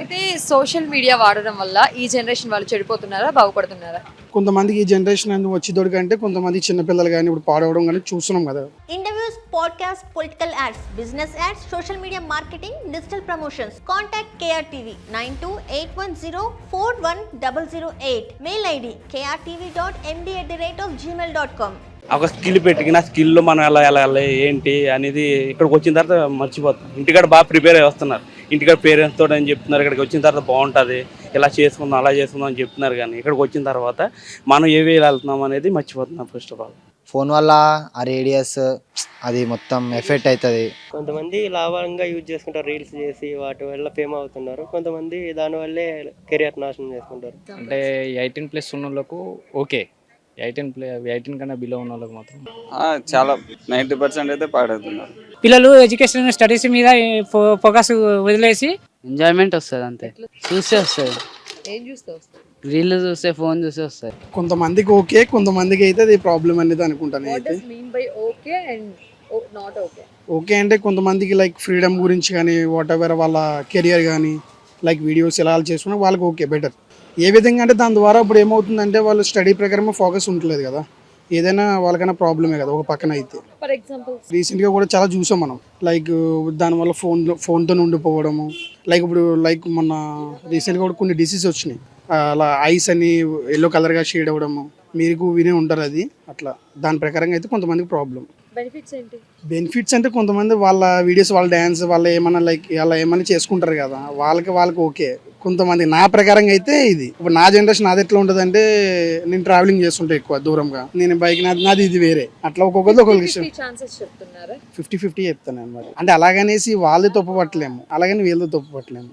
అయితే social media వాడడం వల్ల ఈ జనరేషన్ వాళ్ళు చెడిపోతున్నారా, బాగుపడుతున్నారా? కొంతమందికి ఈ జనరేషన్ అనేది వచ్చేదోడు కంటే కొంతమంది చిన్నపిల్లలు కానీ ఇప్పుడు పాడవడం కానీ చూస్తున్నాం కదా. Interviews, podcasts, political ads, business ads, social media marketing, digital promotions. Contact KRTV 9281041008. Mail ID krtv.md@gmail.com. ఒక స్కిల్ పెట్టుకుని ఆ స్కిల్లో మనం ఎలా వెళ్ళాలి ఏంటి అనేది ఇక్కడికి వచ్చిన తర్వాత మర్చిపోతాం. ఇంటికాడ బాగా ప్రిపేర్ అయి వస్తున్నారు, ఇంటికాడ పేరెంట్స్ తోటి అని చెప్తున్నారు, ఇక్కడికి వచ్చిన తర్వాత బాగుంటుంది, ఇలా చేసుకుందాం అలా చేసుకుందాం అని చెప్తున్నారు. కానీ ఇక్కడికి వచ్చిన తర్వాత మనం ఏ వేలు వెళ్తున్నాం అనేది మర్చిపోతున్నాం. ఫస్ట్ ఆఫ్ ఆల్ ఫోన్ వల్ల ఆ రేడియస్ అది మొత్తం ఎఫెక్ట్ అవుతుంది. కొంతమంది లాభంగా యూజ్ చేసుకుంటారు, రీల్స్ చేసి వాటి వల్ల ఫేమ్ అవుతున్నారు. కొంతమంది దానివల్లే కెరియర్ నాశనం చేసుకుంటారు. అంటే 18+ ఉన్న వాళ్ళకు ఓకే, 18 కన్నా బిలో ఉన్న వాళ్ళకి మాత్రం చాలా 90% అయితే పాడవుతున్నారు. పిల్లలు ఎడ్యుకేషన్ స్టడీస్ మీద ఫోకస్ వదిలేసి ఎంజాయ్మెంట్ వస్తుంది అంతే, చూస్తే వస్తుంది, ఏం చూస్తే వస్తుంది? రీల్ చూస్తే, ఫోన్ చూస్తే వస్తుంది. కొంతమందికి ఓకే, కొంతమందికి అయితే అది ప్రాబ్లం అనేది అనుకుంటాను. What అయితే does mean by okay and not okay? Okay అంటే కొంతమందికి లైక్ ఫ్రీడమ్ గురించి కానీ వాట్ ఎవర్ వాళ్ళ కెరియర్ కానీ లైక్ వీడియోస్ ఎలా చేసుకున్నా వాళ్ళకి ఓకే బెటర్. ఏ విధంగా అంటే దాని ద్వారా ఇప్పుడు ఏమవుతుందంటే వాళ్ళు స్టడీ ప్రకారం ఫోకస్ ఉండలేదు కదా, ఏదైనా వాళ్ళకైనా ప్రాబ్లమే కదా ఒక పక్కన. అయితే ఫర్ ఎగ్జాంపుల్ రీసెంట్గా కూడా చాలా చూసాం మనం, లైక్ దానివల్ల ఫోన్తో ఉండిపోవడము. లైక్ ఇప్పుడు లైక్ మొన్న రీసెంట్గా కూడా కొన్ని డిసీజ్ వచ్చినాయి, అలా ఐస్ అని ఎల్లో కలర్గా షేడ్ అవ్వడము, మీరు వినే ఉంటారు అది. అట్లా దాని ప్రకారంగా అయితే కొంతమందికి ప్రాబ్లం. బెనిఫిట్స్ ఏంటి? బెనిఫిట్స్ అంటే కొంతమంది వాళ్ళ వీడియోస్, వాళ్ళ డ్యాన్స్, వాళ్ళు ఏమైనా లైక్ అలా ఏమైనా చేసుకుంటారు కదా, వాళ్ళకి ఓకే. కొంతమంది నా ప్రకారంగా అయితే ఇది ఇప్పుడు నా జనరేషన్ నాది ఎట్లా ఉంటుంది అంటే, నేను ట్రావెలింగ్ చేస్తుంటే ఎక్కువ దూరంగా, నేను బైక్ నాది ఇది వేరే, అట్లా ఒక్కొక్కరిది ఒక్కొక్క విషయం. 50 చెప్తున్నారా? 50-50 చెప్తాను నేను. మరి అంటే అలాగనేసి వాళ్ళే తప్పు పట్టలేము, అలాగని వీళ్ళతో తప్పు పట్టలేము.